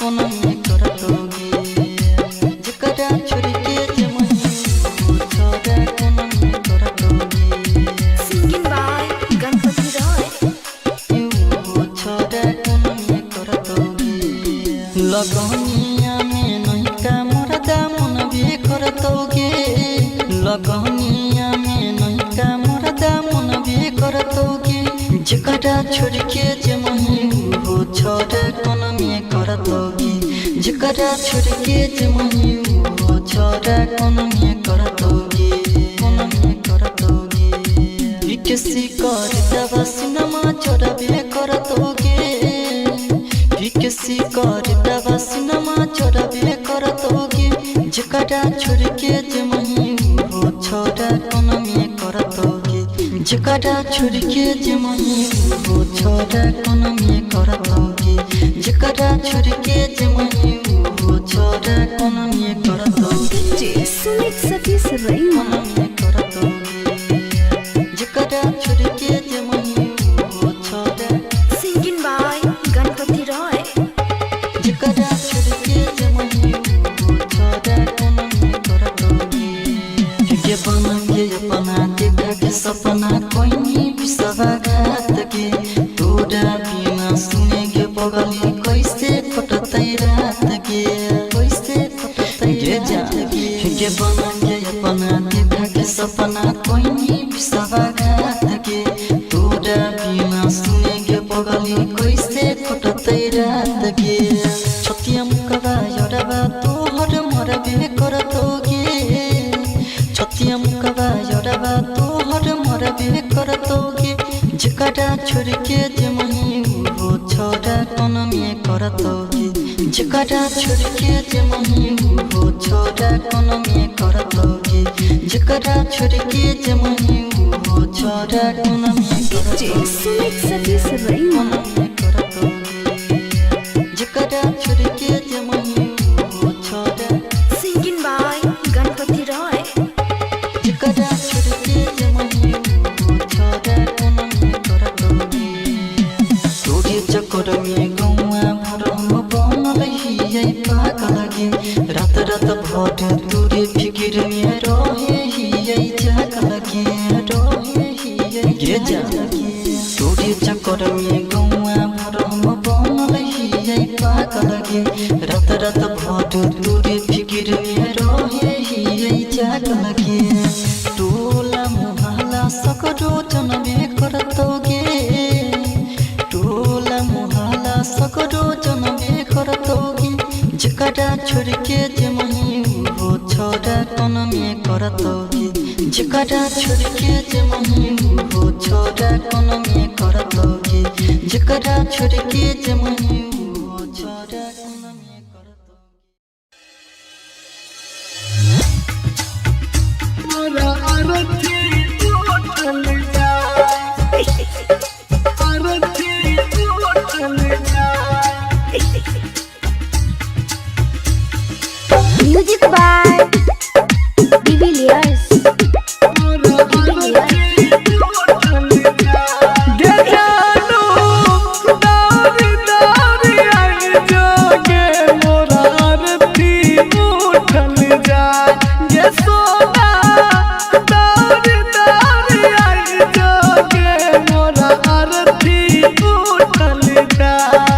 कोना में करतोगे जकरा छोड़ के जमही वो छोड़ा कोना में करतोगे Singing by Ganpati Roy. वो छोड़ा कोना में करतोगे लगनिया में नहीं का मरदा मन भी करतोगे लगनिया में नहीं का मरदा मन भी करतोगे जकरा छोड़ के जमही वो छोड़ा कोना में करतोगे जकरा छोड़ के जमही वो छोड़ा कोना में करतोगे कोना में करतोगे किसी कर दवा सिनेमा छोड़बे करतोगे किसी कर दवा सिनेमा छोड़बे करतोगे जकरा छोड़ के जमही वो छोड़ा कोना में करतोगे जकरा छोड़ के जमही वो छोड़ा कोना में करतोगे जकरा छोड़ के जमही वो छोड़ा कोना में करतोगे DJ Sumit Satish Raima. कोना में करतोगे जकरा छोड़ के जमही वो छोड़ा Singing by Ganpati Roy. जकरा छोड़ के जमही वो छोड़ा कोना में करतोगे के बना के अपना देखा के सपना कोई नहीं विश्वासघात के तोरा बिना सुनेगे बगली कैसे कटतै रात के कैसे कटतै रात के बना के अपना देखा के सपना कोई नहीं विश्वासघात के तोरा बिना सुनेगे बगली कैसे कटतै रात के छतिया मुकवा यरबा तोहर मरबे करतोगे छतिया मुकवा यरबा तोहर मरबे करतोगे जकरा छोड़ के जमही वो छोड़ा कोना में करतोगे जकरा छोड़ के जमही वो छोड़ा कोना में करतोगे जकरा छोड़ के जमही वो छोड़ा कोना में DJ करतोगे Sumit Satish Raima. कोना में करतोगे जकरा छोड़ के जमही वो छोड़ा Singing by Ganpati Roy. जकरा छोड़ के जमही वो छोड़ा कोना में करतोगे तोरे चक्कर में गौआ भर हम बनल हियै पागल गे रात रात भर तोरे फिकिर में रहे हियै जागल गे रहे हियै गे जागल गे तोरे चक्कर में गौआ भर हम बनल हियै पागल गे रात रात भर तोरे फिकिर में रहे हियै जागल गे टोला मोहल्ला सकरो जनबे करतोगे टोला मोहल्ला सकरो जनबे करतोगे जकरा छोड़ के जमही वो छोड़ा कोना में करतोगे जकरा छोड़ के जमही वो छोड़ा कोना में करतोगे जकरा छोड़ के जमही वो छोड़ा कोना में करतोगे मोरा आरती उठल जाए आरती उठल जाए Music by Divilliers. मोरा आरती उठल जाए गे जानू दारी दारी आई जोगे मोरा आरती उठल जाए गे सोना दारी दारी आई जोगे मोरा आरती उठल जाए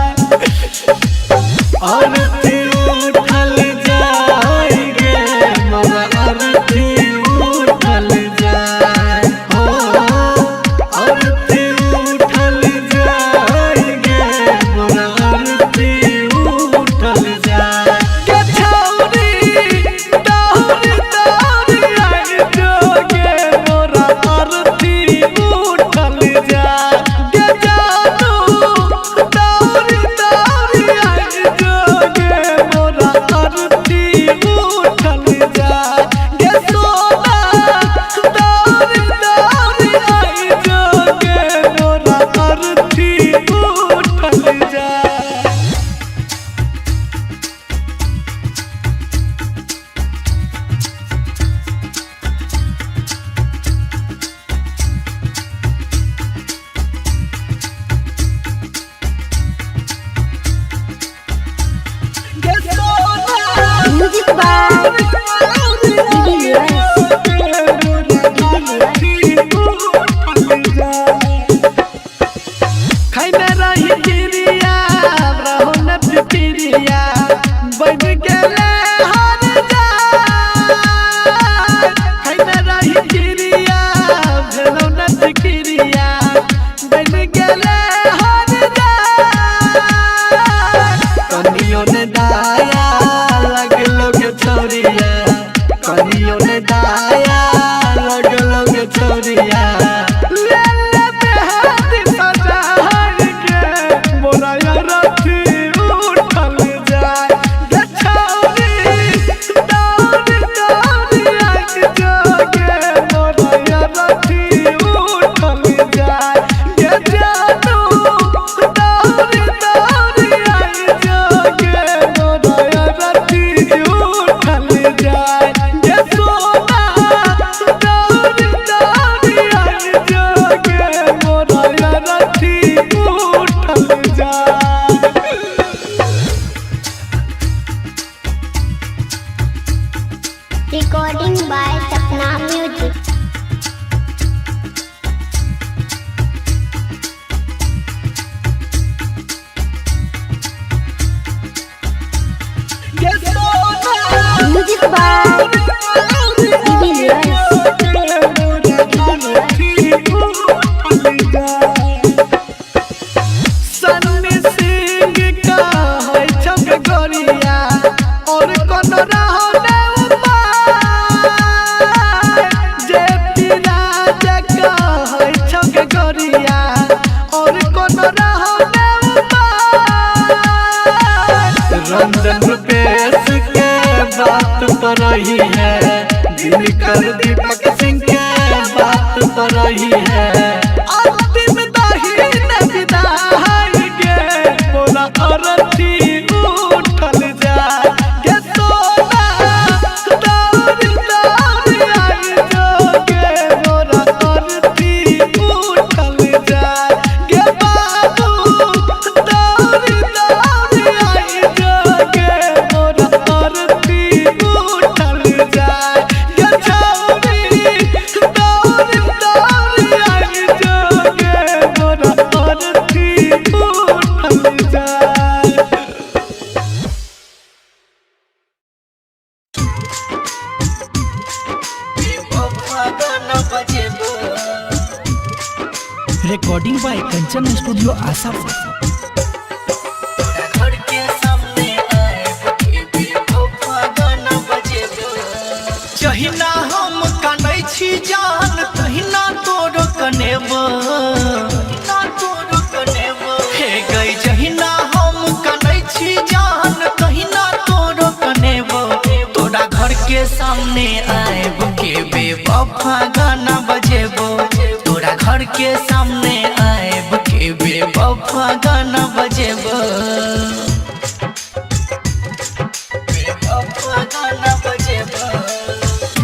आरती उठल जाए गे म्यूजिक बाय खैने रही चिड़िया रहो न पिपिरिया बन गेले हर जाय खैने रही चिड़िया भेलो न पिपिरिया बन गेले हर जाय कनियो ने दाया लगलो के छोरिया कनियो ने दाया लगलो के छोरिया Recording by Sapna Music. Music by Sunny Singh का है छक गोरिया और कोनो रहो ने उपाय जे पिराज का है छक गोरिया और कोनो रहो ने उपाय रंजन रुपेश के बात पर रही है दिनकर दीपक सिंह के बात पर रही है अंतिम दाहिन विदाई के बोला अरथी उठल जाए के सोना दौड़ दौड़ आई जोगे बोला अरथी उठल जाए के बाबू दौड़ दौड़ आई जोगे बोला अरथी उठल जाए के छौरी दौड़ दौड़ आई जोगे बोला अरथी उठल जाए। Recording by Kanchan studio Asapur. घर के सामने आए गाना बजेबो जहिना हम कनै छी जान तहिना तोरो कनेबो हे गई जहिना हम कनै छी जान तहिना तोरो कनेबो तोरा घर के सामने आएब के बेवफा गाना बजेबो तोरा घर के सामने आएब के बेवफा गाना बजेबो बेवफा गाना बजेबो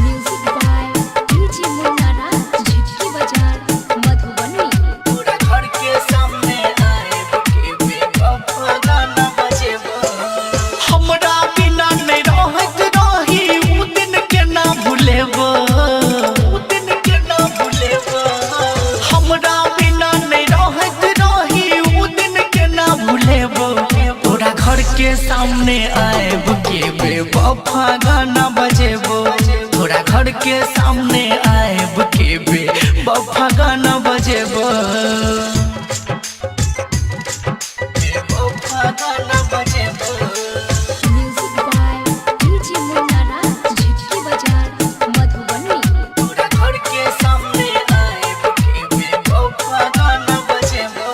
म्यूजिक बाय डीजे मुन्ना झिटकी बाजार मधुबनी पूरा घर के सामने आए बेवफा गाना बजेबो हमरा बिना नहीं रहत रही उ दिन के ना भूलेबो हमरा बिना नहीं रहत रही उ दिन के ना भूलेबो तोरा घर के सामने आएब के बेवफा गाना बजेबो तोरा घर के सामने आएब के बेवफा गाना बजेबो बेवफा गाना बजेबो म्यूजिक बाय डीजे मुन्ना झिटकी बाजार मधुबनी पूरा घर के सामने आए बेवफा गाना बजेबो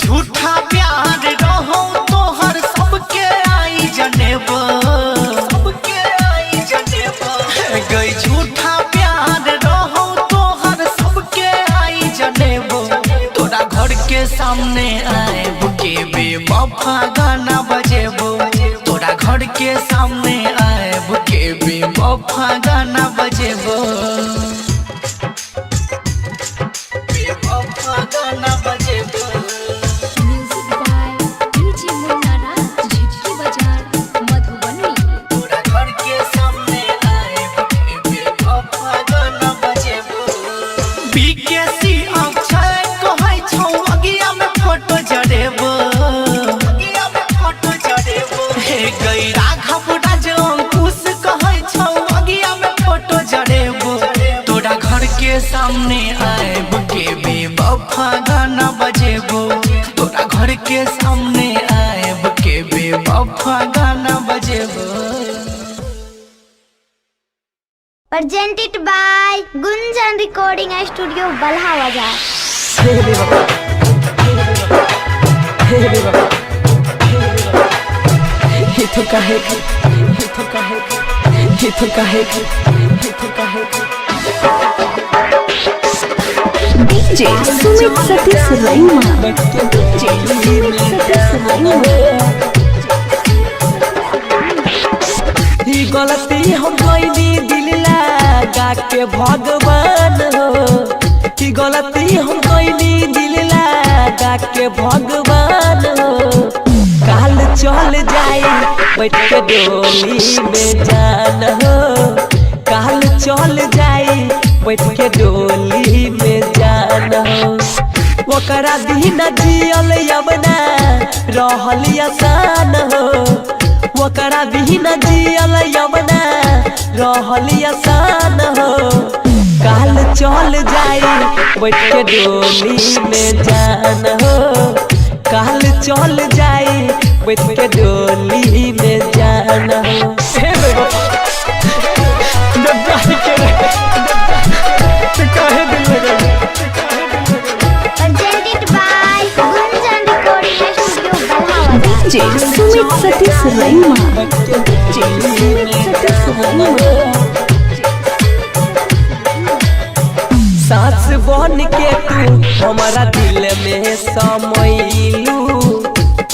झूठा प्यार रहो तोहर सबके आई जनेबो गई झूठा प्यार रहो तोहर सबके आई जनेबो तोरा घर के सामने आएब के बेवफा गाना बजेबो तोरा घर के सामने आएब के बेवफा गाना बजेबो बेवफा गाना बजेबो म्यूजिक बाय डीजे मुन्ना झिटकी बाजार मधुबनी पूरा घर Presented by Gunjan Recording Studio, Balha Bazaar. DJ Sumit Satish Raima. DJ Sumit Satish Raima. ही गलती हम कैली दिल लगा के भगवान हो ही गलती हम कैली दिल लगा के भगवान हो काल चल जाई बैठ के डोली में जान हो काल चल जाई बैठ के डोली में जान हो ओकरा बिना जियल यवना रहल आसान हो ओकरा बिना जियल यवना रहल आसान हो काल चल जाई बैठ के डोली में जान हो काल चल जाई बैठ के डोली में जान हो Presented by Gunjan Recording Studio, Balha Bazaar. DJ Sumit Satish Raima. DJ Sumit Satish Raima. सास बन के तू हमारा दिल में समैलू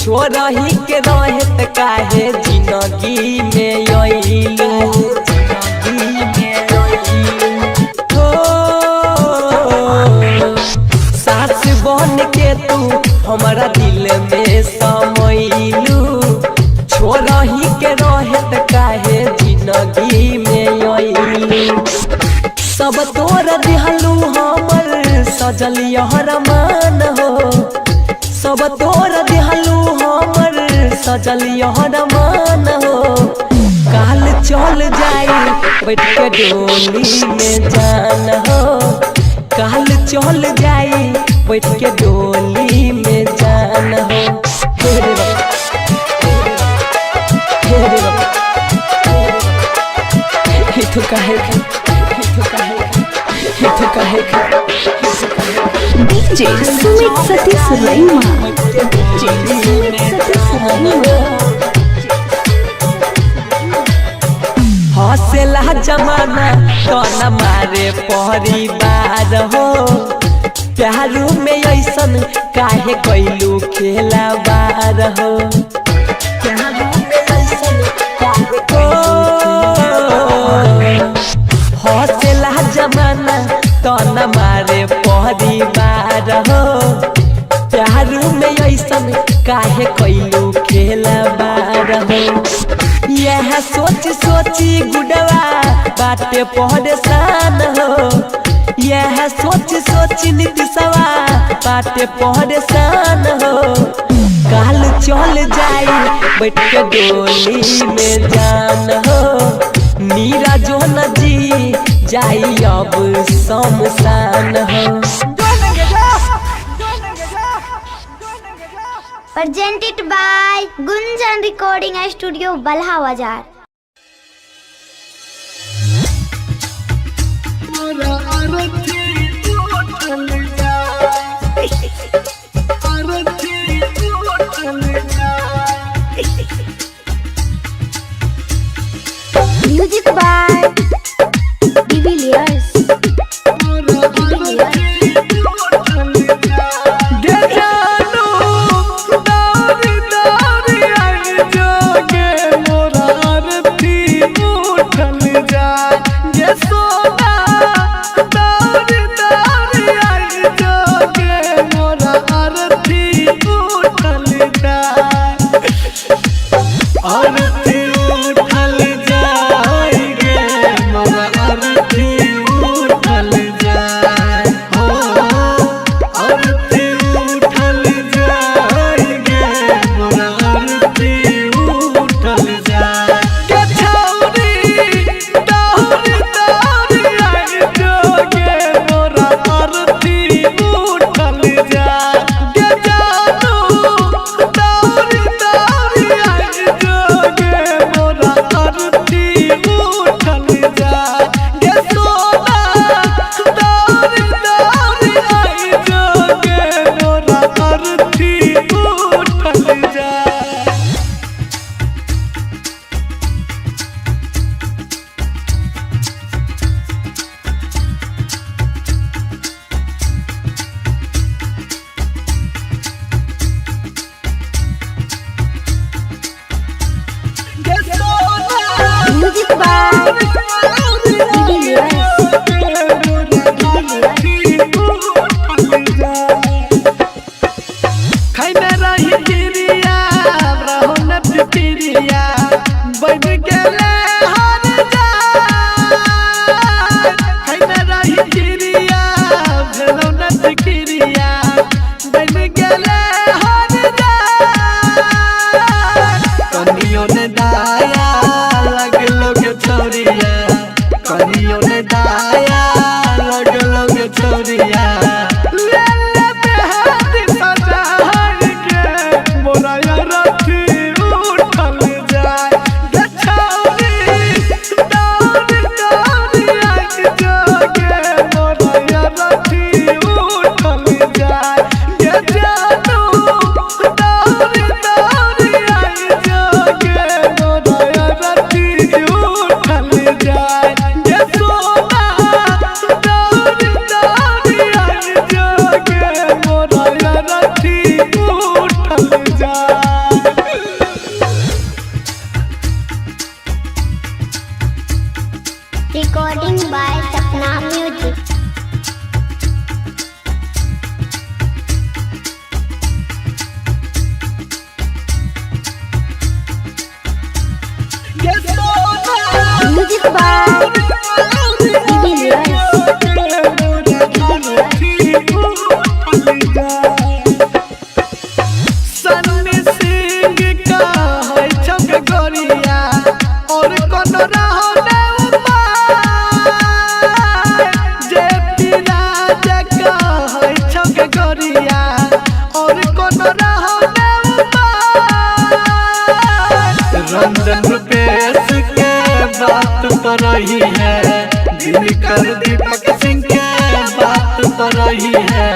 छोड़ही के रहत काहे जिंदगी में अइलू हो सास बन के तू हमारा दिल में समैलू छोड़ही के रहत काहे जिंदगी में अइलू सब तोर दिहलू हमर सजल यहर मान हो सब तोर दिहलू हमर सजल यहर मान हो काल चल जाई बैठ के डोली में जान हो काल चल जाई बैठ के डोली में जान हो DJ Sumit Satish Raima. DJ Sumit Satish Raima. हौसला जमाना तो न मारे परिवार हो प्यारू में ऐसन काहे कैलू खेलावार हो प्यारू में ऐसन काहे हौसला जमाना तो न मारे परिवार हो प्यारू में ऐसन काहे कैलू खेलावार हो यह सोच सोची गुडवा बाटे परेशान हो यह सोच सोची नीतीशवा बाटे परेशान हो काल चल जाई बैठ के डोली में जान हो मीरा जो न जी जाई अब शमशान हो Presented by Gunjan Recording Studio, Balha Bazaar. Music by Divilliers. आरती उठल जाए म्यूजिक बाय खैना रही चिड़िया रहो न पिपिरिया बन गेले हर जा खैना रही चिड़िया भेलो न पिकिरिया बन गेले हर जा कनियो ने दाया लगलो के छोरिया कनियो ने दाया लगलो के छोरिया Recording by Sapna Music. Music by Sunny Singh का है छक गोरिया और कोनो रहो ने जे पिराज का है छक गोरिया और कोनो रहो ने रंजन रुपेश के बात पर रही है दिनकर दीपक सिंह के बात पर रही है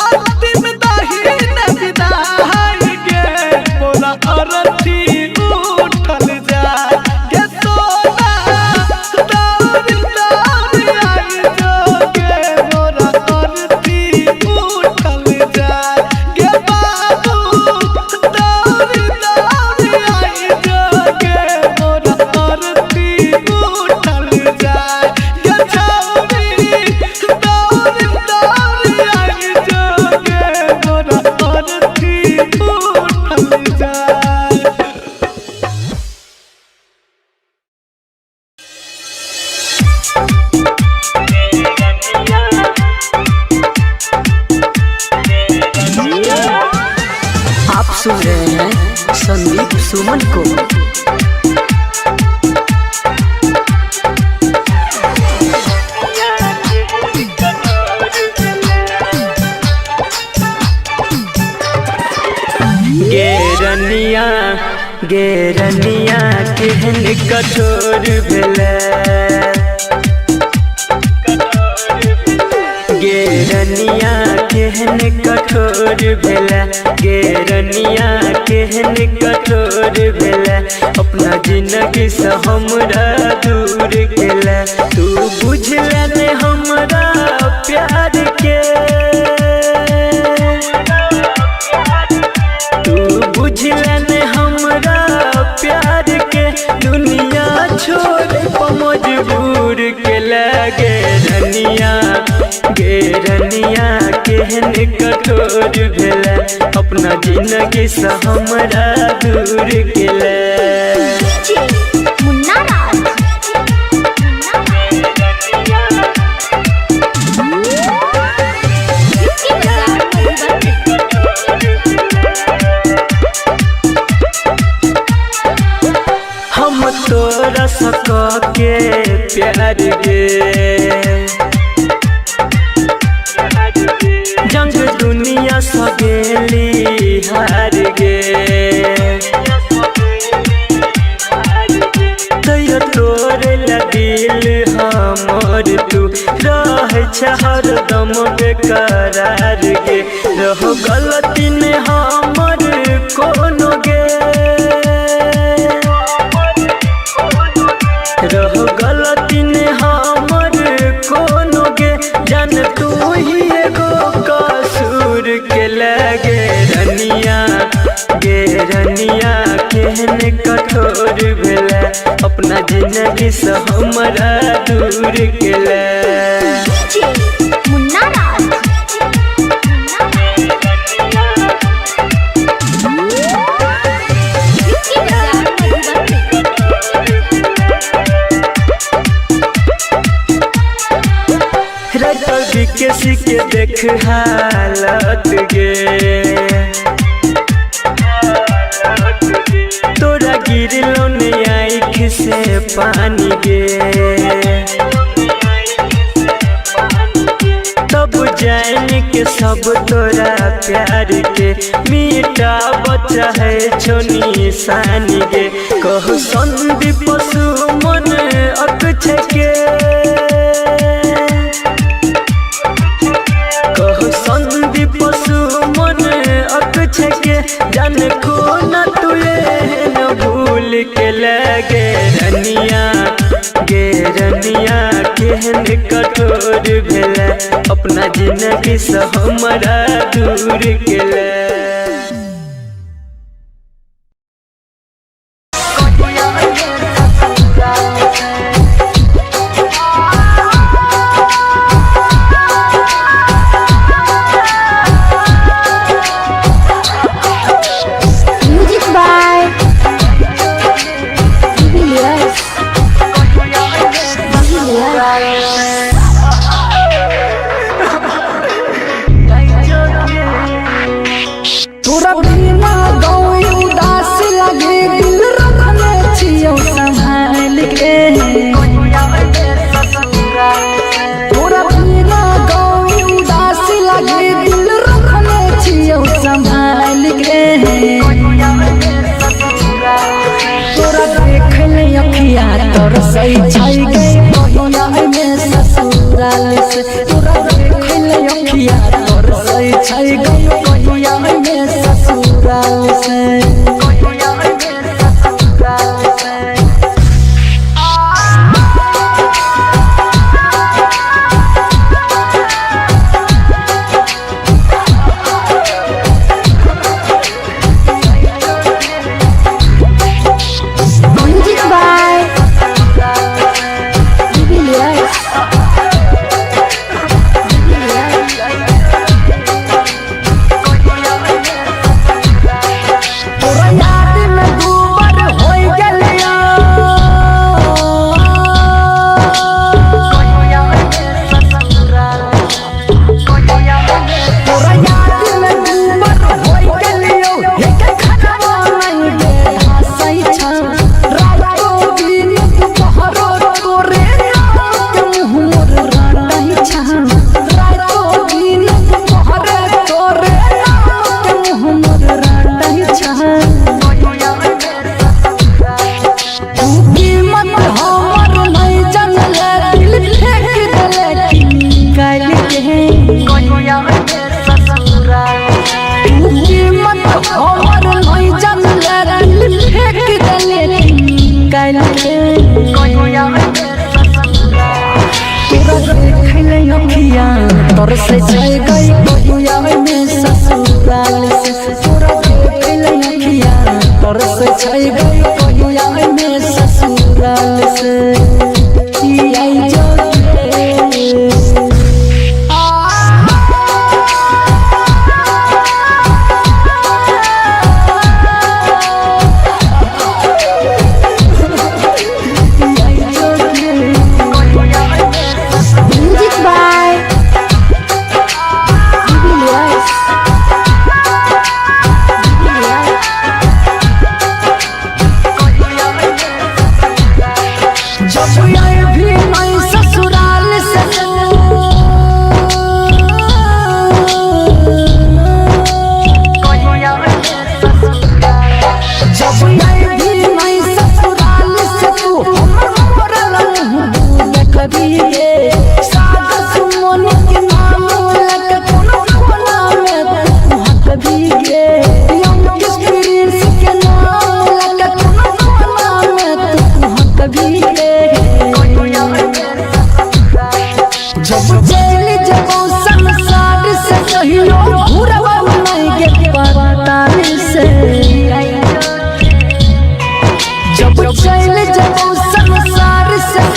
अंतिम दाहिन विदाई के बोला अरथी उठल जा के सोना दौड़ दौड़ आई जो के बोला अरथी उठल जा के बाबू दौड़ दौड़ आई जो के बोला अरथी उठल जा के छौरी दौड़ दौड़ आई जो के बोला अरथी उठल जा। आप सुन रहे हैं संदीप सुमन को। गेरनिया गेरनिया केहन कठोर भेलै गेरनिया केहन कठोर भेलै गेरनिया केहन कठोर भेलै अपना जिंदगी से हमरा दूर केलै तू बुझले ने हमरा प्यार के तू बुझले ने हमरा प्यार के दुनिया छोड़ पर मजबूर केलै गेरनिया केहन कठोर भेलै अपना जिंदगी से हमरा दूर केलै मुन्ना राज। हम तोरा सक के प्यार गे जंग दुनिया सगेली हार गे तैयो तोरे ला दिल हमर तू रहे छ हरदम बेकरार गे रहो गलती ने हमर कोनो गे रहो गलती ने हमर कोनो गे जान तू ही एगो कसूर के लगे रनिया केहन कठोर भेलै अपना जिंदगी से हमरा दूर केला मुन्ना राज किसी के देख हालत गे तोरा गिरलो ने आँख से पानी गे तब जान के सब तोरा प्यार के मीठा बच्चा है छोनी सानी गे कहो संदीप सुमन अक्षय के संदीप सुमन अक्षय के जान को न तुए न भूल के लगे रनिया केहन कठोर भेला अपना जिंदगी से हमरा दूर केला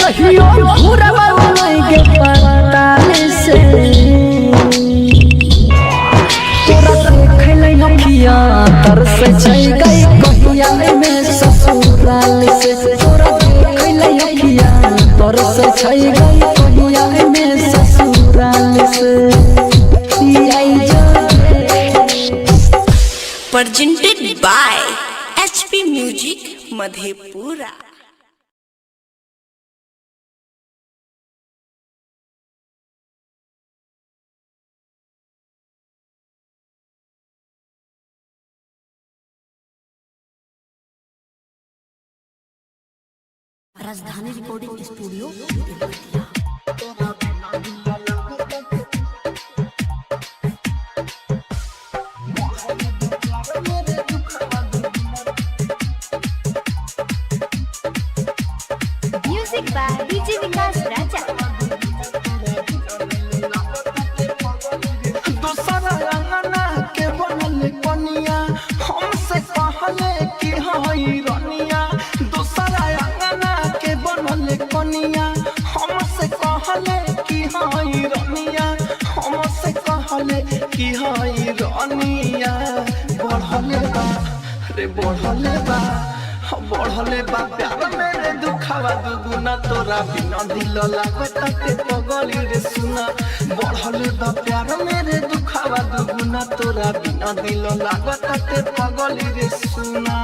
कहियो घुरवा लगे पताल से तोरा देखे ले नखिया तरस छै गई कहिया में ससुराल से तोरा देखे ले नखिया तरस छै गई कहिया में ससुराल से presented by HP Music Madhepura। Rajdhani recording studio music by DJ Vikas Raja. दोसरा अंगना के बनल कनिया हमसे कहले कि हई रनिया दोसरा अंगना के बनल कनिया हमसे कहले कि हई रनिया हमसे कहले कि हई रनिया बढ़ले बा रे बढ़ले बा प्यार मेरे दुखावा दुगुना तोरा बिना दिल लागता के पगली रे सुना बढ़ले बा प्यार मेरे दुखावा दुगुना तोरा बिना दिल लागता के पगली रे सुना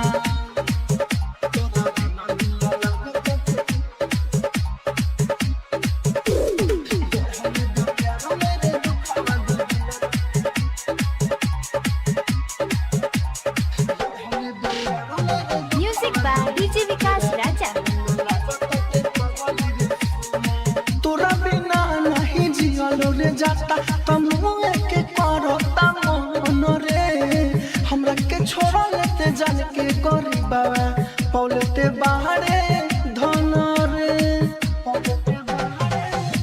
म्यूजिक बाय डीजे विकास राजा। तोरा बिना नहीं जियलो रे जाता तुम के करता मन रे हमरा के छोड़ लेते जान के गरीबा पौलते बाहरे धन रे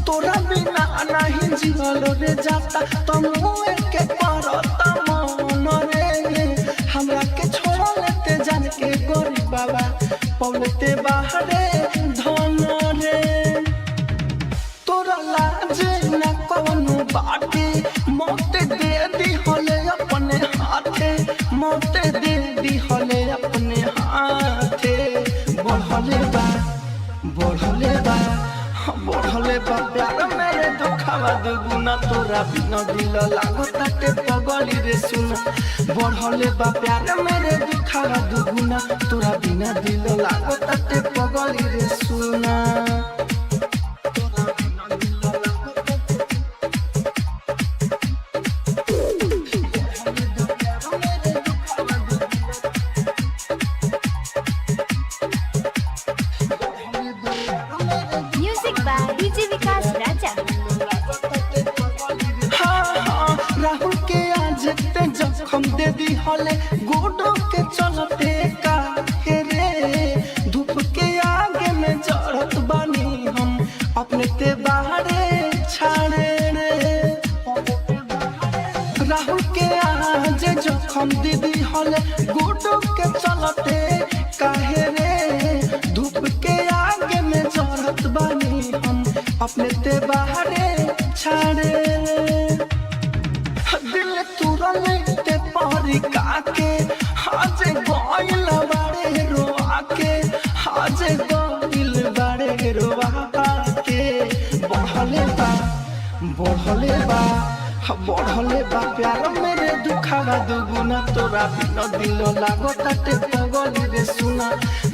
तोरा बिना नहीं जियलो रे जाता तुम के करता मन रे हमरा के छोड़ लेते जान के गरीबा पौलते बाहरे धन रे तोरा लाज न कौनो बाटे मौत दे दी होले अपने हाथे मौत दे दी होले अपने हाथे बढ़ले बा प्यार मेरे दुखावा दुगुना तोरा बिना दिल लागता के पगली रे सुना बढ़ले बा प्यार मेरे दुखावा दुगुना तोरा बिना दिल लागता के पगली रे सुना म्यूजिक बाय डीजे विकास राजा। राहुल के आज ते जखम दे दी हले गोडो के चलते का रे धूप के आगे में जड़त बानी हम अपने ते बाहरे छाड़े रे राहुल के आज जखम दे दी हले गोडो के चलते काहे रे धूप के आगे में जड़त बानी हम अपने ते बाहरे छाड़े दिल तुरले ते पारी काके आज गोइल बाड़े रोआ के आज गोइल बाड़े रोआ के बढ़ले बा प्यार मेरे दुखावा दुगुना तोरा बिना दिल लागता ते पगली रे सुना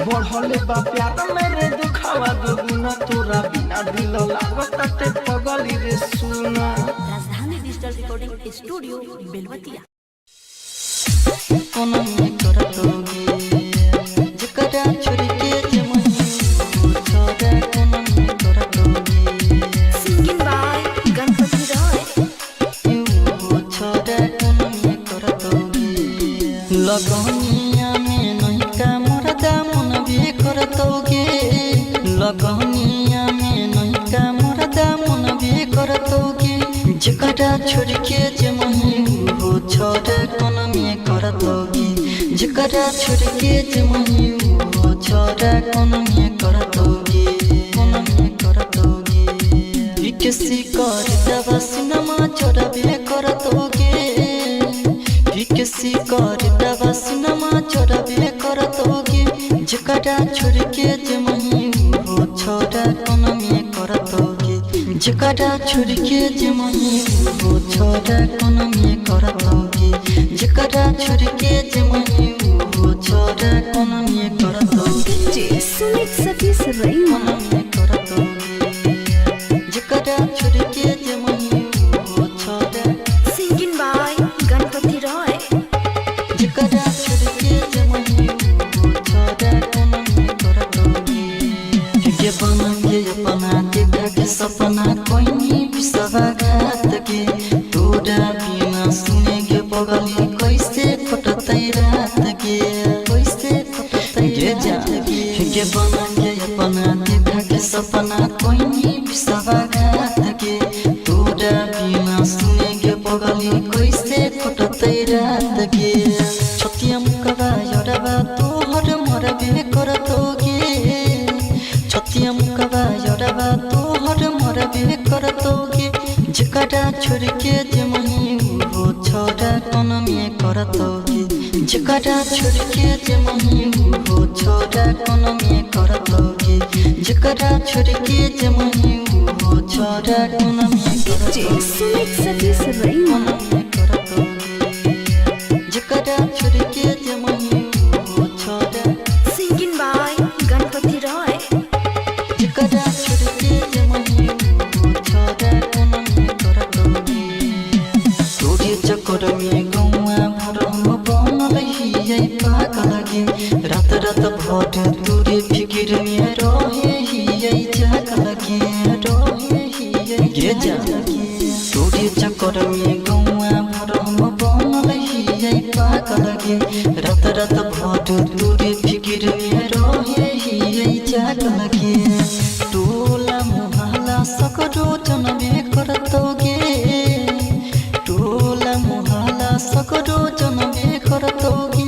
बढ़ले बा प्यार मेरे दुखावा दुगुना तोरा बिना दिल लागता ते पगली रे सुना। राजधानी डिजिटल रिकॉर्डिंग स्टूडियो बेलवतिया। कोन में करतोगे जकरा छोड़ के जमही छोड़ा कोन में करतोगे सिंगिंग बाय गणपति रॉय। छोड़ा कोन में करतोगे लगनिया में नहीं का मरदा मन भी करतोगे लगनिया में नहीं का मरदा मन भी करतोगे जकरा छोड़ के जमही हो छोड़ा कोन में करतोगे जकरा छोड़ के जमही हो छोड़ा कोन में करतोगे कोन में जकरा छोड़ के जमही वो छोड़ा कोन में करतोगे जकरा छोड़ के जमही वो छोड़ा कोन में करतोगे जकरा छोड़ के जमही वो छोड़ा कोन में करतोगे DJ Sumit Satish Raima. कोन में करतोगे जकरा छोड़ के जमही वो छोड़ा Singing by Ganpati Roy. जकरा छोड़ के जमही वो छोड़ा कोन में करतोगे के बनके अपना देखा के सपना कोई नहीं विश्वासघात के तोरा बिना सुनेगे बगली कैसे कटतै रात के कैसे कटतै रात के बनके अपना देखा के सपना कोई नहीं विश्वासघात के तोरा बिना सुनेगे बगली कैसे कटतै रात के छतिया मुकवा यरबा तोहर मरबे करतोगे छतिया मुकवा यरबा तोहर मरबे करतोगे जकरा छोड़ के जमही वो छोड़ा कोन में करतोगे जकरा छोड़ के जमही वो छोड़ा कोन में करतोगे जकरा छोड़ के जमही वो छोड़ा कोन में DJ करतोगे Sumit Satish Raima. जकरा छोड़ के जमही वो छोड़ा Singing by Ganpati Roy. जकरा छोड़ के जमही वो छोड़ा कोन में करतोगे तोरे चक्कर में गौआ भर हम बनल हियै पागल गे रात रात भर तोरे फिकिर में रहे हियै जागल गे रहे हियै गे जागल तोरे चक्कर में गौआ भर हम बनल हियै पागल गे रात रात भर तोरे फिकिर में रहे हियै जागल गे टोला मोहल्ला सकरो जनबे करतोगे टोला मोहल्ला सकरो जनबे करतोगे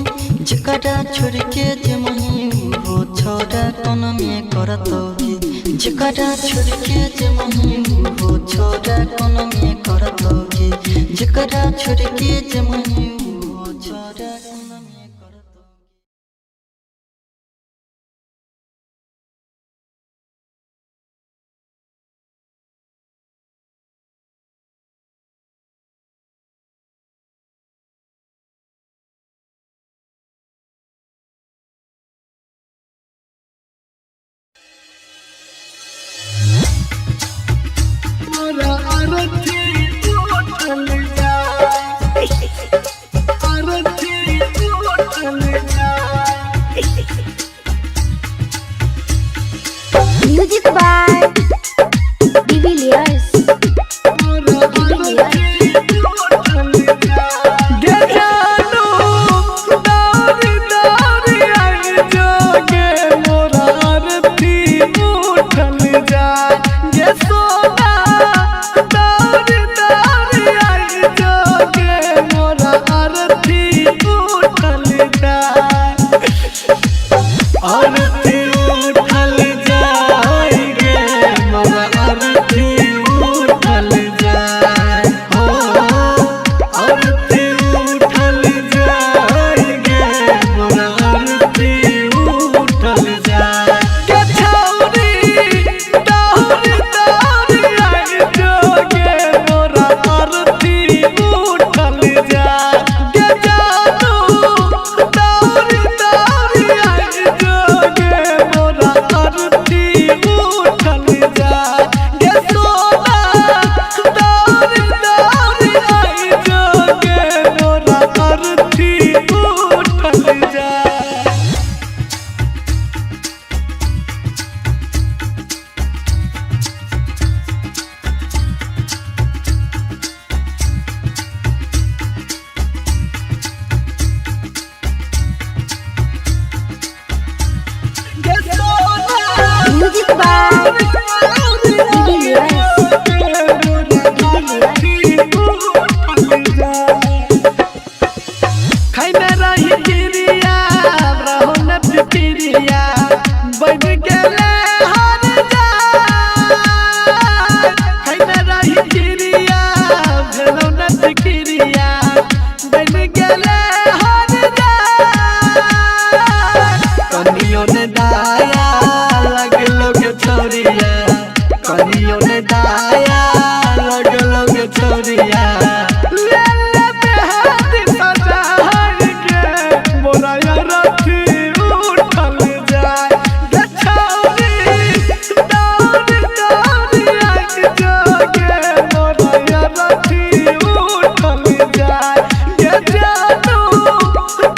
जकरा छोड़ के जमही वो छोड़ा कोन में करतोगे जकरा छोड़ के जमही वो छोड़ा कोन में करतोगे जकरा छोड़ के जमही वो छोड़ा कोन में करतोगे Music by Divilliers. Music by कनियो ने दाया लगलो के छोरिया कनियो ने दाया लगलो के छोरिया ले ले बेहादी सजाई के मोरा रथी उठल जाए गे छोरी दौड़ी दौड़ी आई जोगे मोरा रथी उठल जाए गे जानू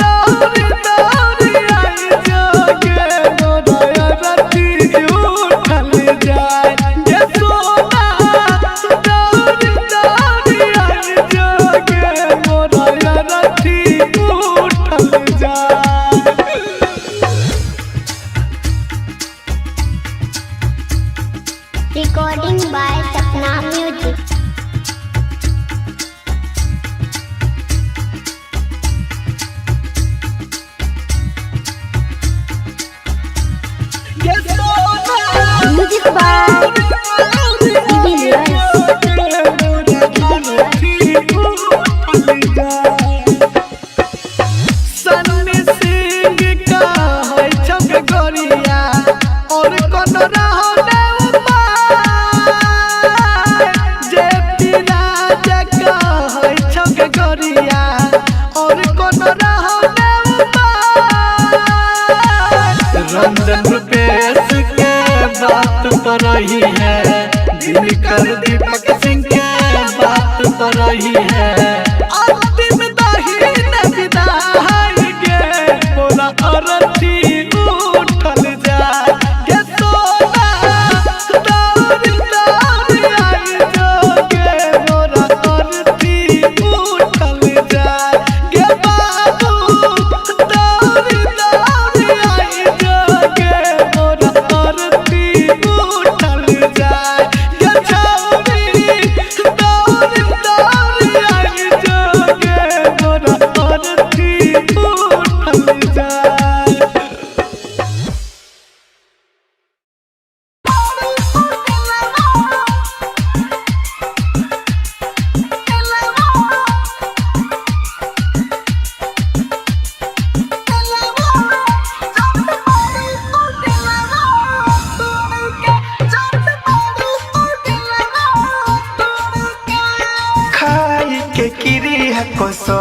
दौड़ी दौड़ी आई जोगे मोरा रथी उठल जाए गे सोना दौड़ी दौड़ी आई जोगे मोरा रथी उठल जाए। Recording by Sapna Music. Music by Sunny Singh का है छक गोरिया और कौन रहने उपाय जे राजा का है छक गोरिया और कौन रहने उपाय रंजन रुपेश के बात पर रही है दिनकर दीपक सिंह के बात पर रही है अंतिम दाहिन विदाई गे मोरा अरथी उठल जाए गे सोना दौड़ी दौड़ी आई जोगे मोरा अरथी उठल जाए गे बाबू दौड़ी दौड़ी आई जोगे मोरा अरथी उठल जाए गे छौरी दौड़ी दौड़ी आई जोगे मोरा अरथी उठल जाए। खाई के किरी है कोसो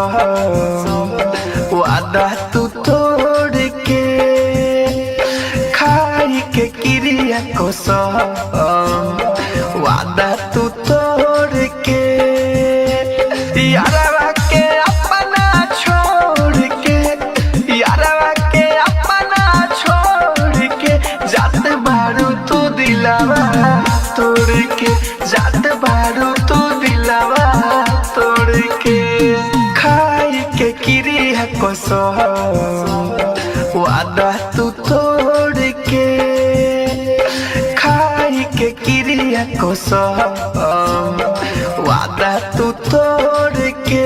वादा तू तोड़ के खाई के किरी है कोसो वादा तू तोड़ के यारवा के अपना छोड़ के यारवा के अपना छोड़ के जात बारू तू दिलावा तोड़ के जात बारू तू दिलावा तोड़ के खाई के किरी है कोसो वादा तू तोड़ के खाई के किरी है कोसो वादा तू तोड़ के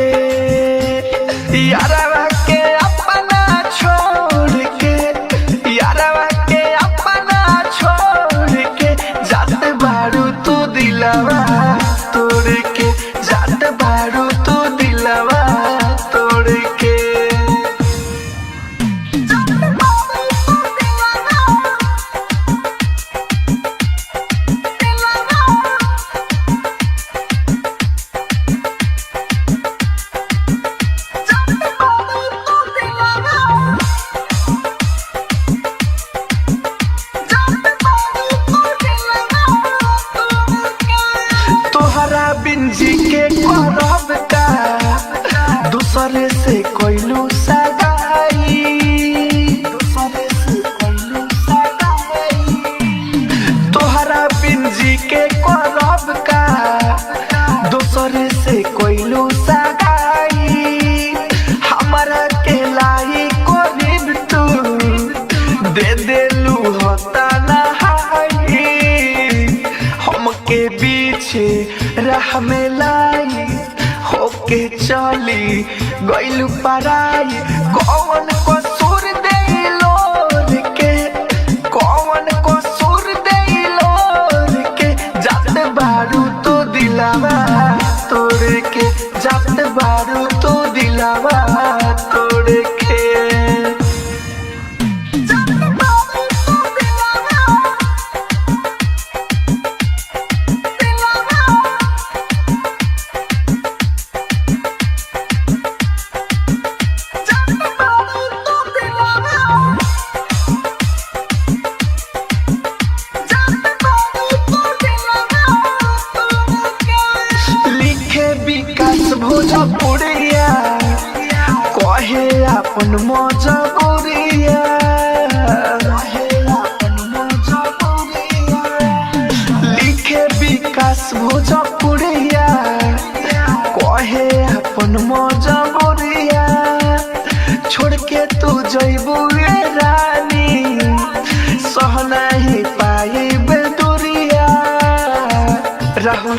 यारवा के अपना छोड़ के यारवा के अपना छोड़ के जात बारू तू दिलावा तोड़ के जात बारू तू दिलावा तोड़ के तोहरा बिंजी के करब का दूसरे से कोइलू सगाई दूसरे से कोइलू सगाई तोहरा बिंजी के करब का दूसरे से कोइलू सगाई हमरा के लाई कोरिब तू दे देलू होता नहाई हमके बीचे राह में लाई होके चली गइलू पराई कौन कसूर देलो के कौन कसूर देलो के जात बारू तो दिलावा तोड़ के जात बारू तो दिलावा तोड़ के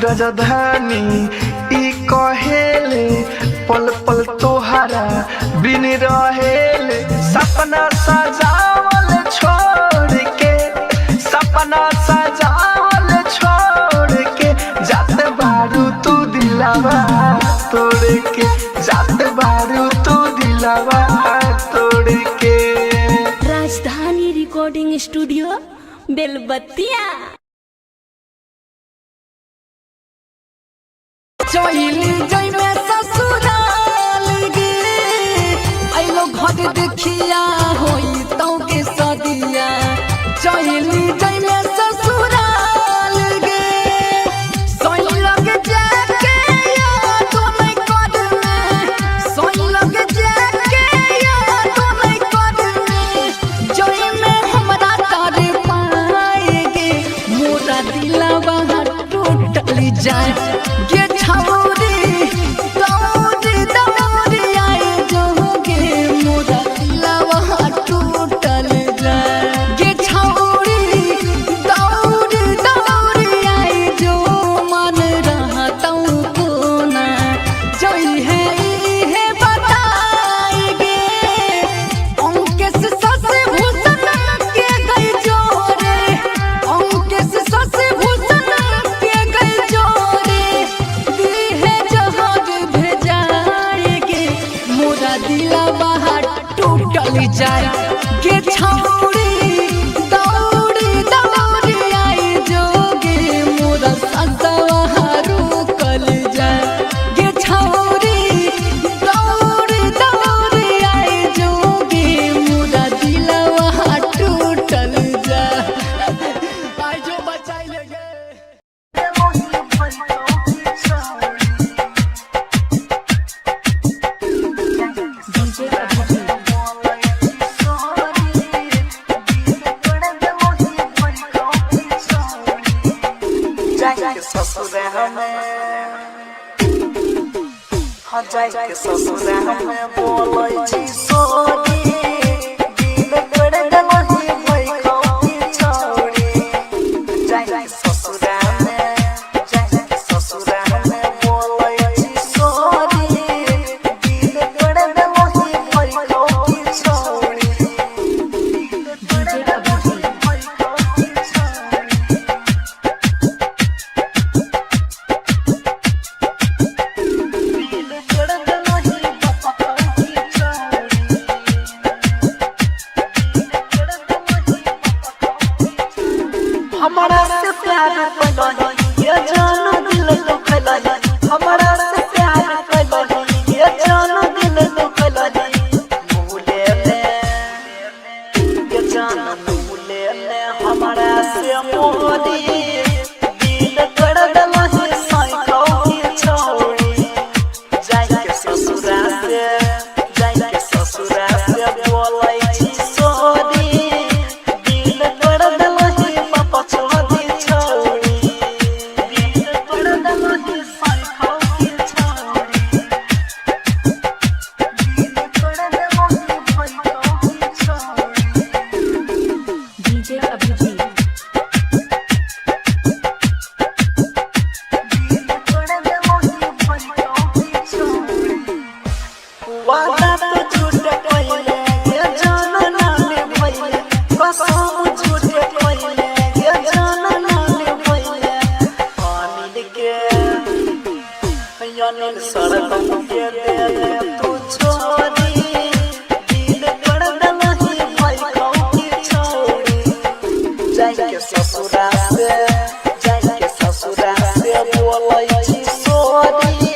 राजधानी ई कहेले पल पल तोहरा बिन रहेले सपना सजावल छोड़ के सपना सजावल छोड़ के जाते बारू तू दिलावा तोड़ के जाते बारू तू दिलावा तोड़ के। राजधानी रिकॉर्डिंग स्टूडियो बेलबत्तिया। चली जइमे ससुराल गे आइलो घर देखिया होई तौ के सदिया चली जइमे ससुराल गे सोई लगे जाके याद नहीं करने सोई लगे जाके याद नहीं करने जइमे हमरा तारे पाएगे मोरा दिलवा टूटल जाए गे छौरी दौड़ी दौड़ी आए जोगे मोरा दिलवा टूटल जाए गे छौरी दौड़ी दौड़ी आए जो मन रहतौ कोना जई है इहे बताएगे अंकेश सस भूषण के गई जोरे अंकेश सस भूषण के गई जोरे दिहे जहाज भेजाएगे मोरा दिलवा टूटल जाए गे छौरी दौड़ी दौड़ी आई जोगे मोरा ससवा रुकल जाए गे छौरी दौड़ी दौड़ी आई जोगे मोरा दिलवा टूटल जाए आई जो बचाई लगे। ससुरा में जाय के ससुरा में बोलै छी सोनी दिल कर देलही भई खौकी छौरी जाय के ससुरा में बोलै छी सोनी दिल कर देलही भई खौकी छौरी हमारा से प्यार कइलही ये जानो दिल दुखलही हमारा से प्यार कइलही ये जानो दिल दुखलही भूले ले ये जानो भूले ले हमारा से मोदी दिल कर देलही साइको की छौरी जाय के ससुरा से बोलै छी सोनी दिल कर देलही पापा छोड़ी छौरी दिल कर देलही साइको की छौरी दिल कर देलही साइको की छौरी डीजे अभिजीत। वादा तो झूठ कइले ये जानो नानी भइले कसम झूठ कइले ये जानो नानी भइले अनिल के अनिल सड़क के दे तू छोरी दिल कर देलही भई खौकी छौरी जाय के ससुरा से बोलै छी सोनी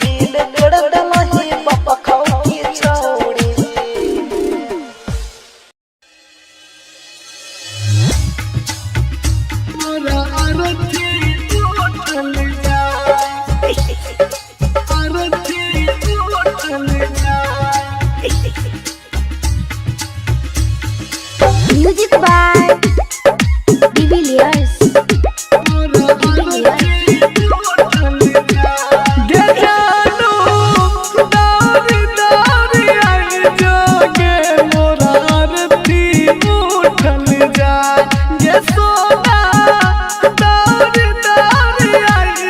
दिल कर देलही पापा खौकी छौरी। मोरा आरती टूटल जाए आरती टूटल जाए म्यूजिक बाय डिविलियर्स। सोना दौड़ दौड़ आई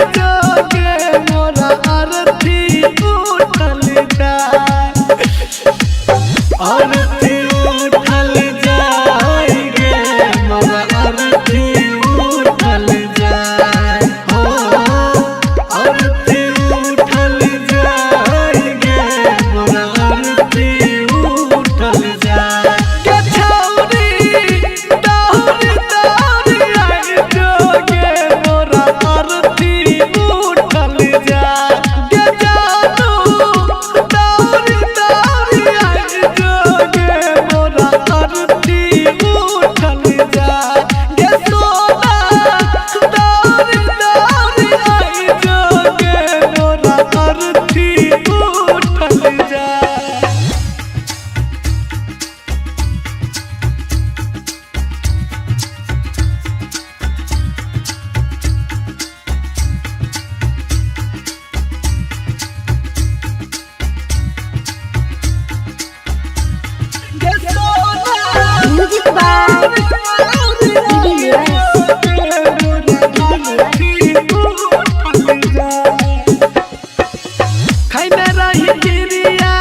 खैने रही गिरिया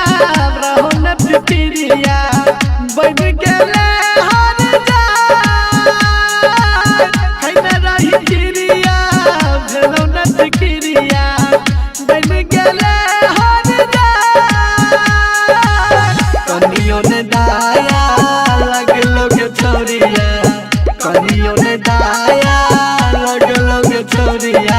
रहो न फिकिरिया बन गेले हर जाय खैने रही गिरिया भेलो न फिकिरिया बन गेले हर जाय कनियो ने दाया लगलो के छोरिया कनियो ने दाया लगलो के छोरिया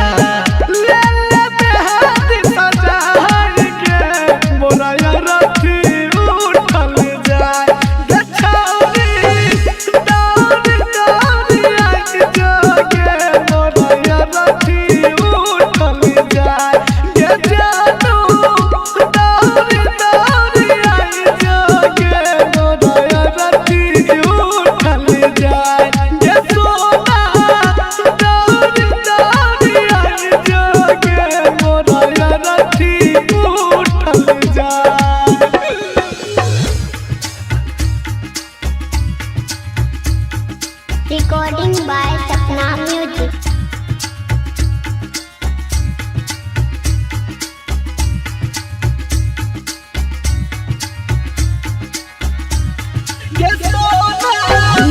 Recording by Sapna Music.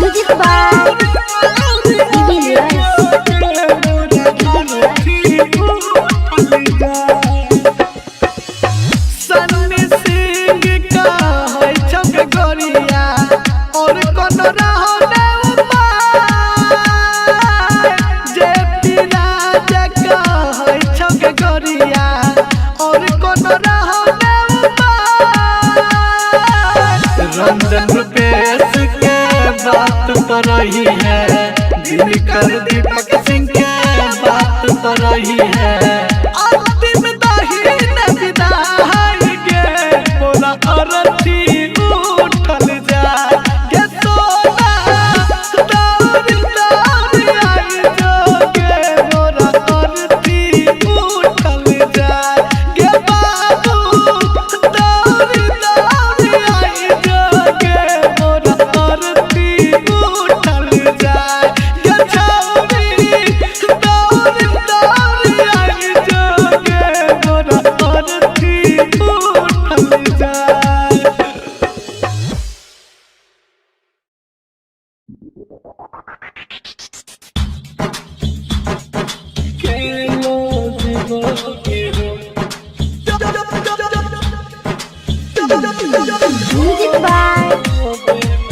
Music by Sunny Singh का है छक गोरिया और कोन रहो ने उपाय जे पिराज का है छक गोरिया और कोन रहो ने उपाय रंजन रुपेश के बात पर रही है दिनकर दीपक सिंह के बात पर रही है अंतिम दाहिन विदाई के बोला अरथी उठल जा के सोना दौड़ दौड़ आई जो के बोला अरथी उठल जा के बाबू दौड़ दौड़ आई जो के बोला अरथी उठल जा के छौरी दौड़ दौड़ आई जो के बोला अरथी उठल जा Music by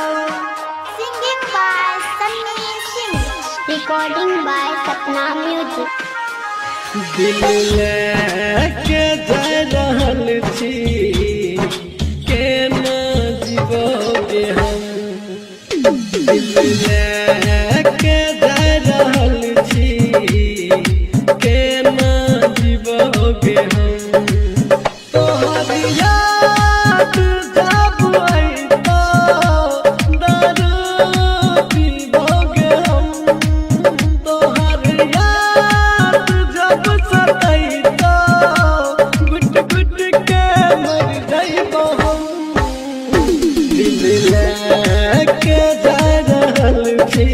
Singing by Sunny Singh. Recording by Sapna Music. दिल लेके जा रहल छी केना जीवोगे हम दिल लेके जा रहल छी केना जीवोगे हम तोहर याद जब आई तो दारू पीबोगे हम तोहर याद जब सताई तो गुट गुट के मर जाइबो हम दिल लेके जा रहल छी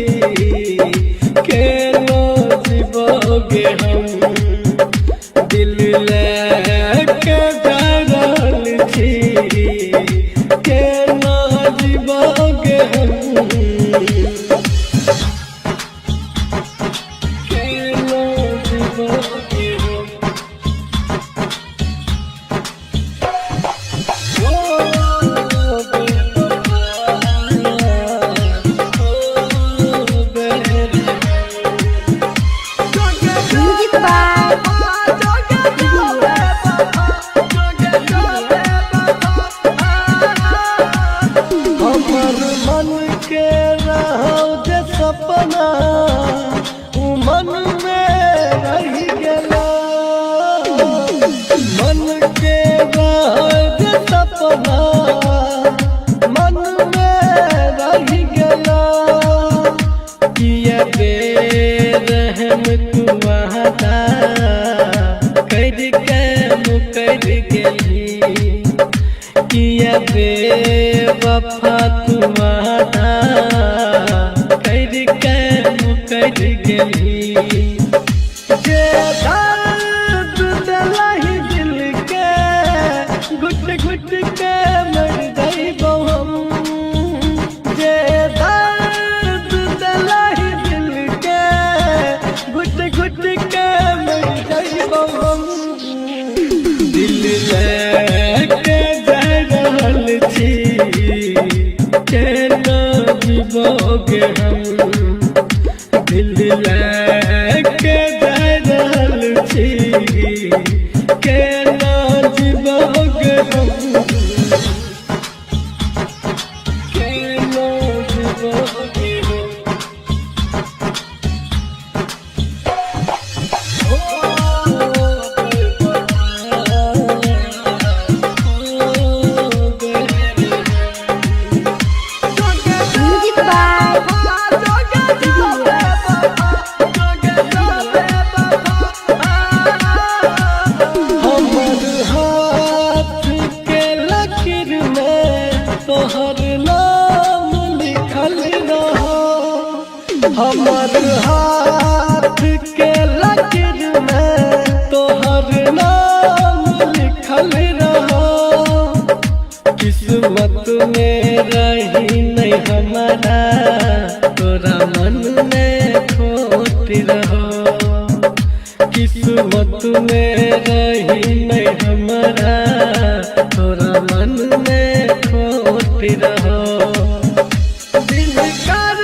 के भी जे दर्द दिलाई दिल के घुट घुट के मर जाइबो हम जे दर्द दिलाई दिल के घुट घुट के मर जाइबो हम दिल लेके जा रहल छी केना जीवोगे हम दिल लेके जा रहल छी केना जीवोगे हम केना जीवोगे हम म्यूजिक बाय हमर हाथ के लकीर में तोहर नाम लिखल रहो हमर हाथ के लकीर में तोहर नाम लिखल रहो किस्मत में रही नहीं हमारा तोरा मन में खोट रहो किस्मत में रही नहीं हमारा तोरा मन में खोट रहो दिल कर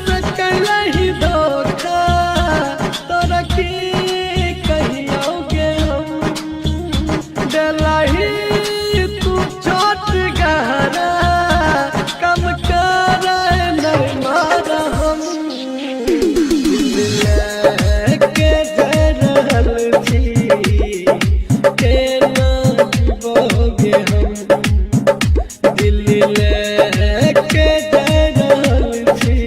सकलही धोखा तोरा की कहियोगे हम डलाही तू छोट गहरा कम कर नहीं मारा हम दिल लेके जा रहल छी केना जीवोगे हम दिल लेके जा रहल छी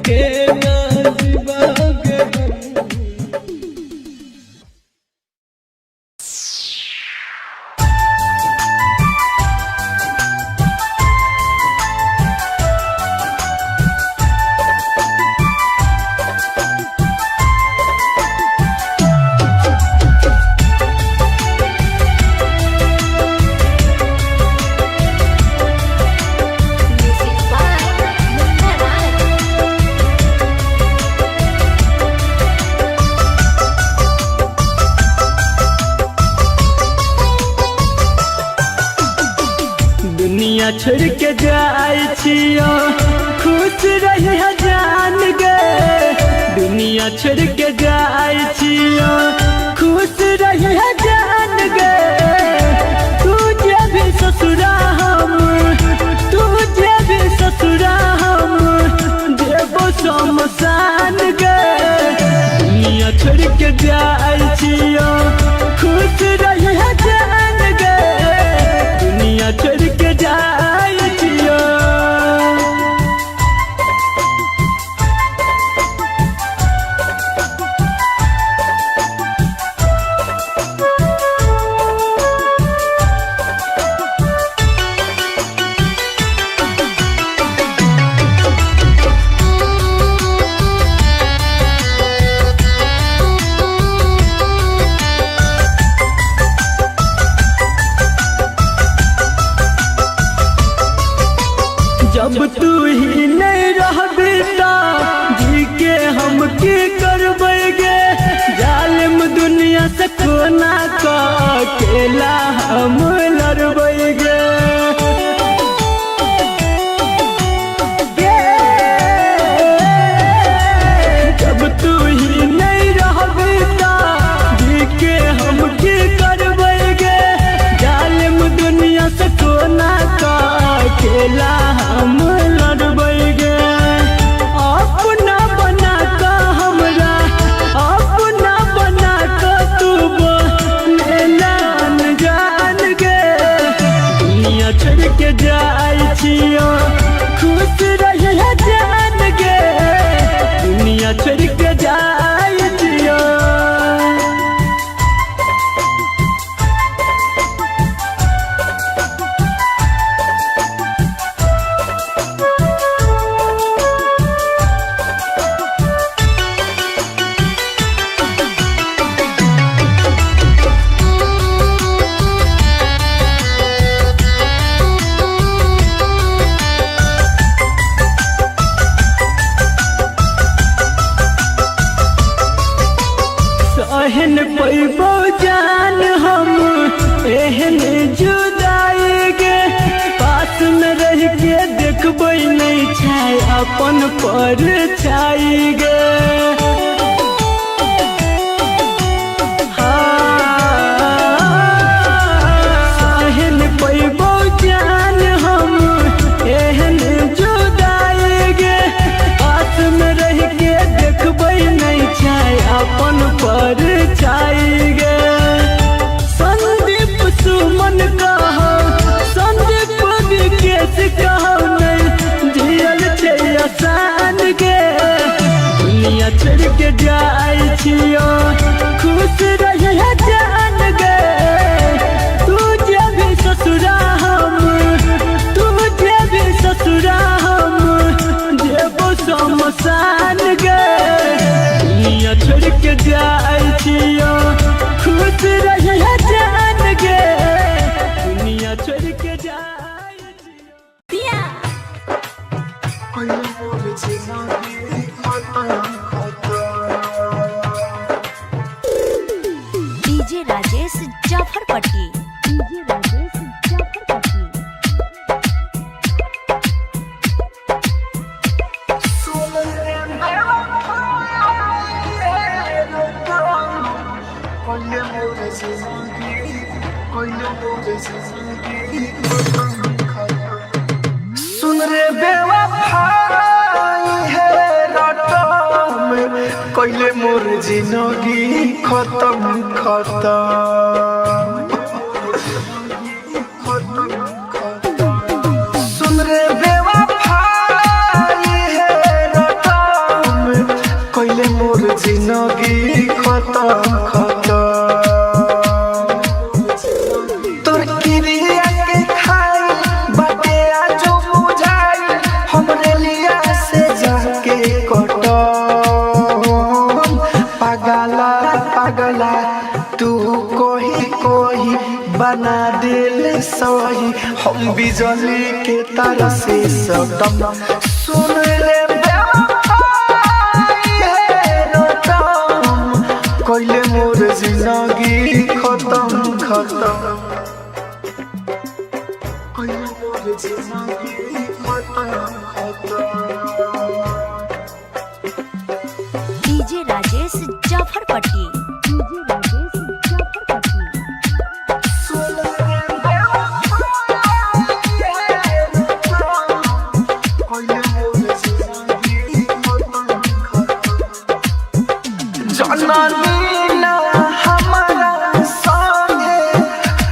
केना जीवोगे हम म्यूजिक बाय मुन्ना राय। दुनिया छोड़ के जाए छियो खुश रही जान गे दुनिया छोड़ के जाए छियो खुश रही जान गे तुझे भी ससुरा हम तुझे भी ससुरा हम देवो शमशान गे दुनिया छोड़ के जाए छियो खुश रही जान गे दुनिया छोड़ के जाए छियो जब तू ही नहीं रहबी ता जी के हम की करबेगे जालिम दुनिया से कोना का अकेला हम लड़बेगे जब तू ही नहीं रहबी ता जी के हम की करबेगे जालिम दुनिया से कोना का अकेला हम लड़बेगे अपना बना का हमरा अपना बना का तू जान गे अपन पर छाई गे सहन पैबो जान हम एहन जुदाई गे पास में रह के देखबै नहीं चाहे अपन पर छाई गे संदीप सुमन कहो संदीप विकेश कहो नहीं जियल छै आसान गे दुनिया छोड़ के जाय छियो खुश रहे जान गे तू जे भी ससुरा हम तू जे भी ससुरा हम जेबो शमशान गे दुनिया छोड़ के जाय छियो खुश रहे जान गे दुनिया छोड़ के जाय छियो डीजे राजेश जाफरपट्टी डीजे राजेश जाफरपट्टी सुन रे बेवफाई है रटम कइले मोर जिंदगी खत्म खत्म सुन रे बेवफाई है रटम कइले मोर जिंदगी खत्म खत्म तोर किरिया के खाई बाटे आजो बुझाई हमरे लिया से जाके कटम पागला पागला तू कोही कोही बना दिल सही हम बिजली के तार से सटम सुन ले बेवफाई है रटम कइले मोर जिंदगी खत्म खत्म कइले मोर जिंदगी खत्म खत्म डीजे राजेश जाफरपट्टी डीजे राजेश जाफरपट्टी जननी ना हमारा संगे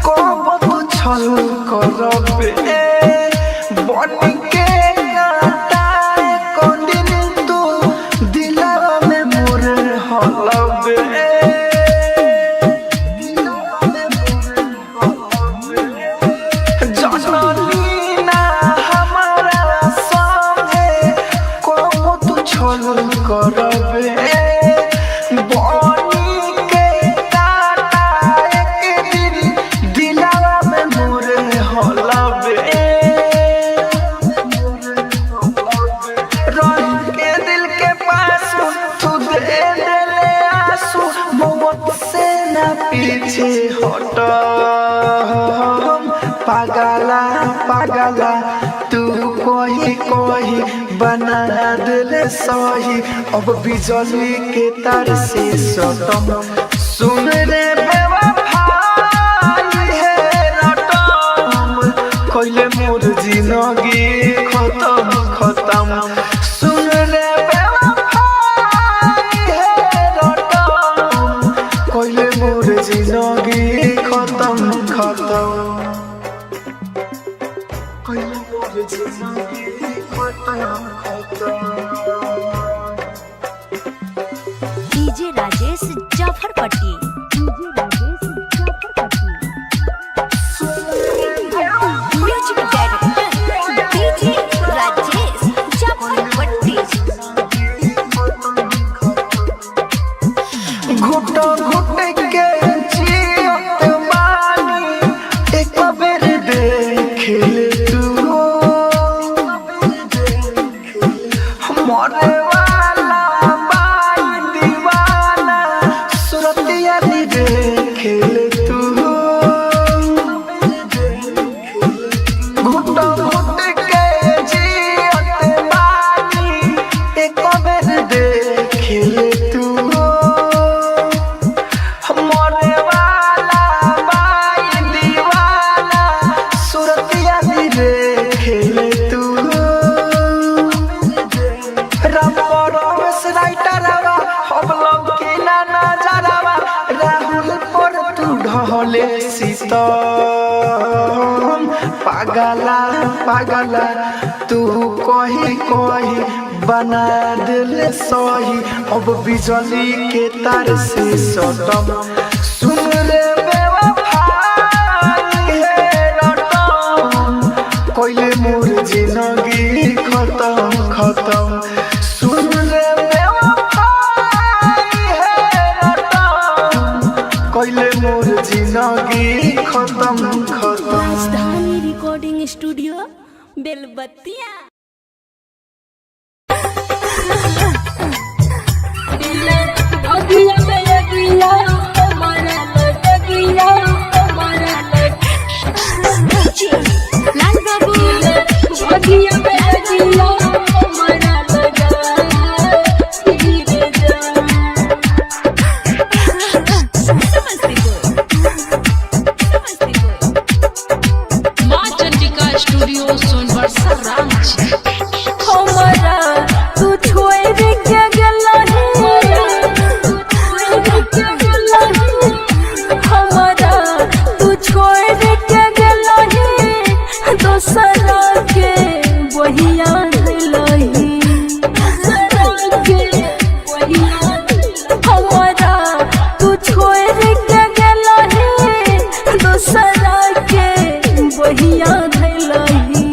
कब छल करबे बन के काटाए कोन दिन तू दिलवा में मोर हलबे जननी ना हमारा संगे कब छल करबे बनी के काटा एक दिन दिलवा में मोरे हलबे रह के दिल के पास तू दे देले आंसू मोहब्बत से ना पीछे हट पागला पागला तू कोही कोही बना दिले सही अब बिजली के तार से सटम सुन रे बेवफाई है रटम कइले मोर जिंदगी खत्म खत्म सुन रे बेवफाई है रटम कइले मोर जिंदगी खत्म खत्म कइले मोर जिंदगी खत्म खत्म DJ Rajesh Jafarpatti DJ Rajesh Jafarpatti music director DJ Rajesh Jafarpatti घुट घुट के जियत बानी एक बेर देख ले तू मरे वाला बाई दीवाना सुरतिया दी देख ले तू घुट घुट के जियत बानी कही बना दिल सही अब बिजली के तार से सटम सुन रे बेवफाई है रटम कोइले मोर जिंदगी खत्म खत्म सुन रे बेवफाई है रटम कोइले मोर जिंदगी खत्म खत्म। राजधानी रिकॉर्डिंग स्टूडियो बेलबत्तिया। लाल बाबू माँ चंडिका स्टूडियो सोनवर्षा रांची। हमारा तू छोड़ के गेला हमारा तू छोड़ के गेला दोसरा के बहिया लही हमारा तू छोड़ के गेला दोसरा के बहिया धैलही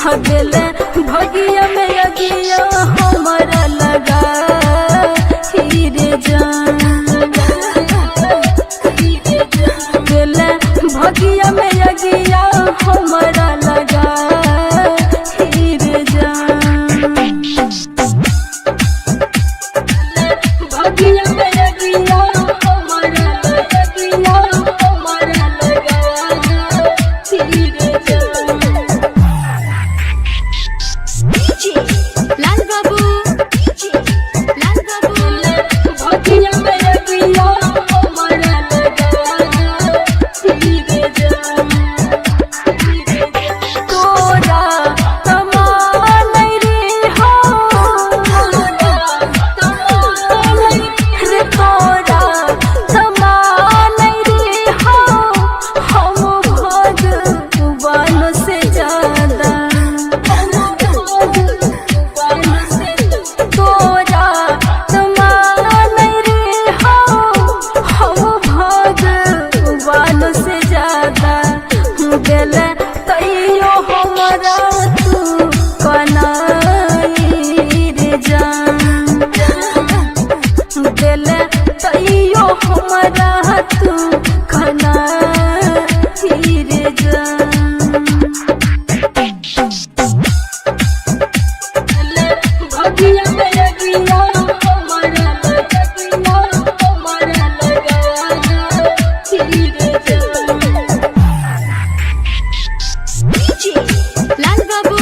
हगेले भगिया में अगिया हमारा लगा हीरे जान गेले भगिया में अगिया हमारा लगा हीरे जान भगिया में अगिया हमारा लगा हमारा लगा हीरे जान। लाल बाबू भगिया में अगिया हमारा लगा हीरे जान तोरा तमान रे हो रे तोरा तमान रे हो हम भगवान से ज्यादा तोरा तमान रे हो हम भगवान से ज्यादा गेले तैयो हमारा तू कनाई रे जान गेले तैयो हमारा तू कनाई रे जान भगिया में अगिया हमारा लगा हीरे जान। लाल बाबू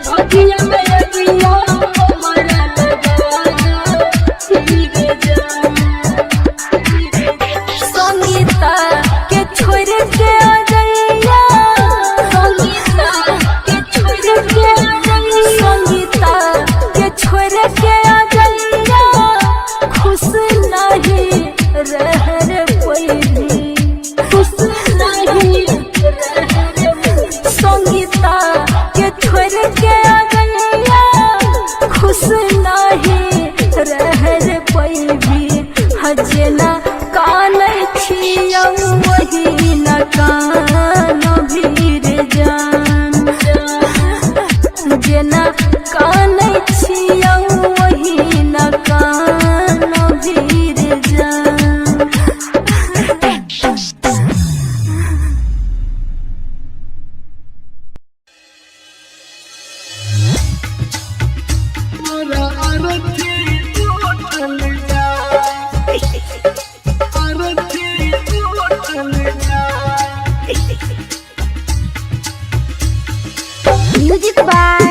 भगिया में अगिया हमारा लगा हीरे जान संगीता के छोड़ के आ गईया संगीता के छोड़ के आ गईया खुश नहीं रह रे कोई भी खुश नहीं संगीता के छोड़ के आ गईया खुश नहीं रह रे कोई भी हजना कान छिया वही न कान भीर जान जना कान छिया वही न कान भीर जान। म्यूजिक बाय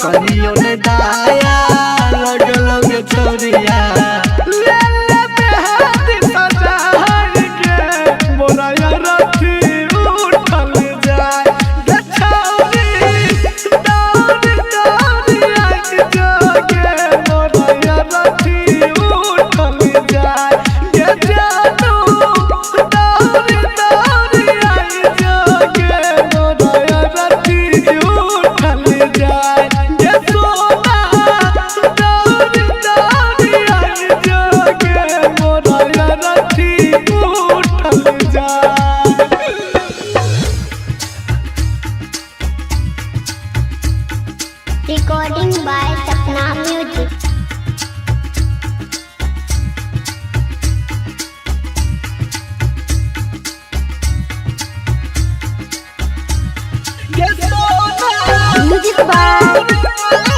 कनियो ने दाया लग लग छोरिया ले ले बेहाती सजाई के मोरा रथी उठल जाए गे छौरी दौड़ी दौड़ी आई जोगे मोरा रथी उठल जाए गे जानू दौड़ी दौड़ी आई जोगे मोरा रथी उठल जाए गे सोना दौड़ी दौड़ी आई जोगे मोरा रथी उठल जाए Recording by Sapna Music. गे सोना Music by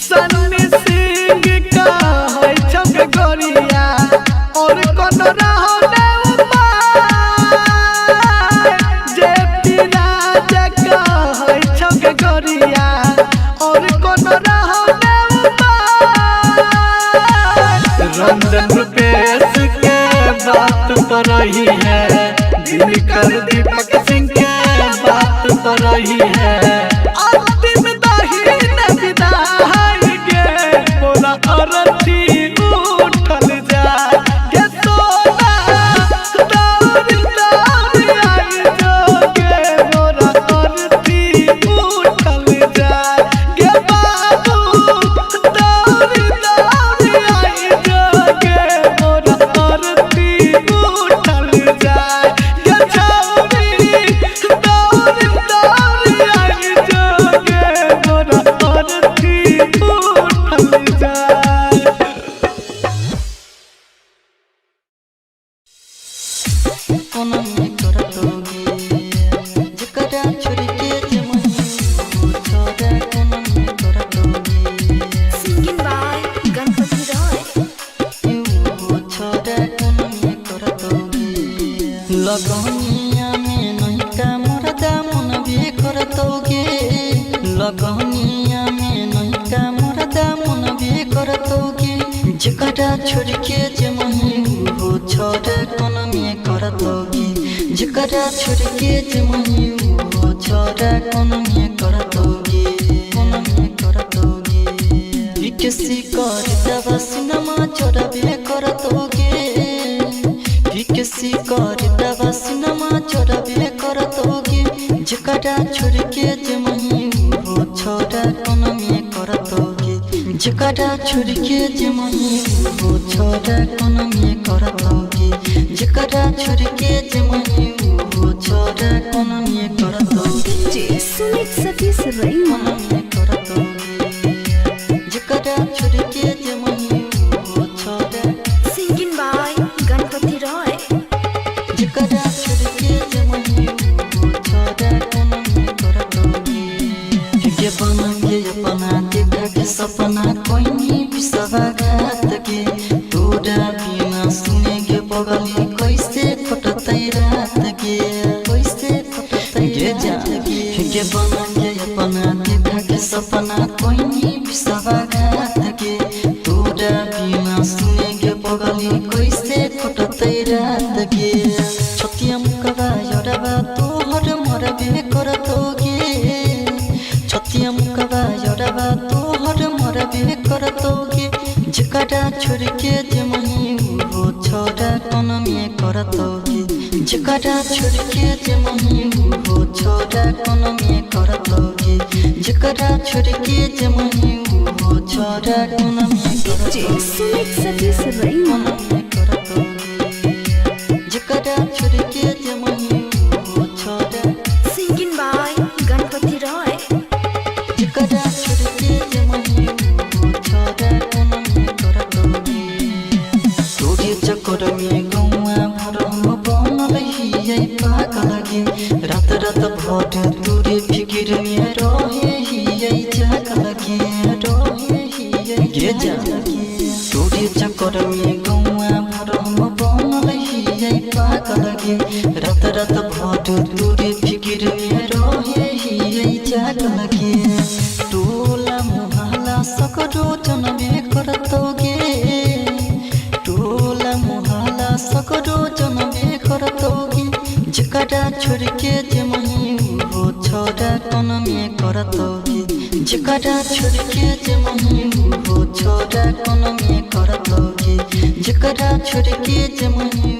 सन्नी सिंह का है छक गोरिया और कौन रहने जे राज का है छक गोरिया और कौन रहने रंजन रुपेश के बात पर रही है दिनकर दीपक सिंह के बात पर रही है अंतिम दाहिन विदाई गे मोरा अरथी उठल जाए गे सोना दौड़ी दौड़ी आई जोगे मोरा अरथी उठल जाए गे बाबू दौड़ी दौड़ी आई जोगे मोरा अरथी उठल जाए गे छौरी दौड़ी दौड़ी आई जोगे मोरा अरथी उठल जाए कोना में करतोगे जकरा छोड़ के जमही छोड़ा कोना में करतोगे Singing by Ganpati Roy. छोड़ा कोना में करतोगे लगनिया में नहीं का मरदा मन भी करतोगे लगनिया में नहीं का मरदा मन भी करतोगे जकरा छोड़ के जमही हो छोड़ा कोना में करतोगे जकरा छोड़ के जमही हो छोड़ा कोना में करतोगे कोना में करतोगे विकसी कर दवा सिनेमा छोड़बे करतोगे विकसी कर दवा सिनेमा छोड़बे करतोगे जकरा छोड़ के जमही हो छोड़ा कोना में करतोगे जकरा छोड़ के जमही हो छोड़ा कोना में करतोगे जकरा छोड़ के जमही हो छोड़ा कोना में करतोगे Sumit Satish Raima. कोना में करतोगे जकरा छोड़ के जमही हो छोड़ा Singing by Ganpati Roy. जकरा छोड़ के जमही हो छोड़ा कोना में करतोगे के बना के अपना देखा के सपना कोई नहीं विश्वासघात के तोरा बिना सुने के बगली कैसे कटतै रात के कैसे कटतै गे जान के बना के अपना देखा के सपना कोई नहीं विश्वासघात के तोरा बिना सुने के बगली कैसे कटतै रात के छतिया मुकवा यरबा तोहर मरबे करतोगे छतिया मुकवा यरबा तोहर मरबे करतोगे जकरा छोड़ के जमही हो छोड़ा कोना में करतोगे जकरा छोड़ के जमही हो छोड़ा कोना में करतोगे जकरा छोड़ के जमही हो छोड़ा कोना में करतोगे Sumit Satish Raima. कोना में करतोगे जकरा छोड़ के जमही हो छोड़ा Singing by Ganpati Roy. जकरा छोड़ के जमही हो छोड़ा कोना में करतोगे तोरे चक्कर में गौआ भर हम बनल हियै पागल गे रात रात भर तोरे फिकिर में रहे हियै जागल गे रहे हियै गे जागे तोरे चक्कर में गौआ भर हम बनल हियै पागल गे लगे रात रात भर तोरे फिक्र में रहे ही जाग लगे टोला मोहल्ला सकरो जनमे करतोगे टोला मोहल्ला सकरो जनमे करतोगे जकरा छोड़ के जमही वो छोरा कौन में करतोगे जकरा छोड़ के जमही वो छोरा कौन में करतोगे जकरा छोड़ के जमही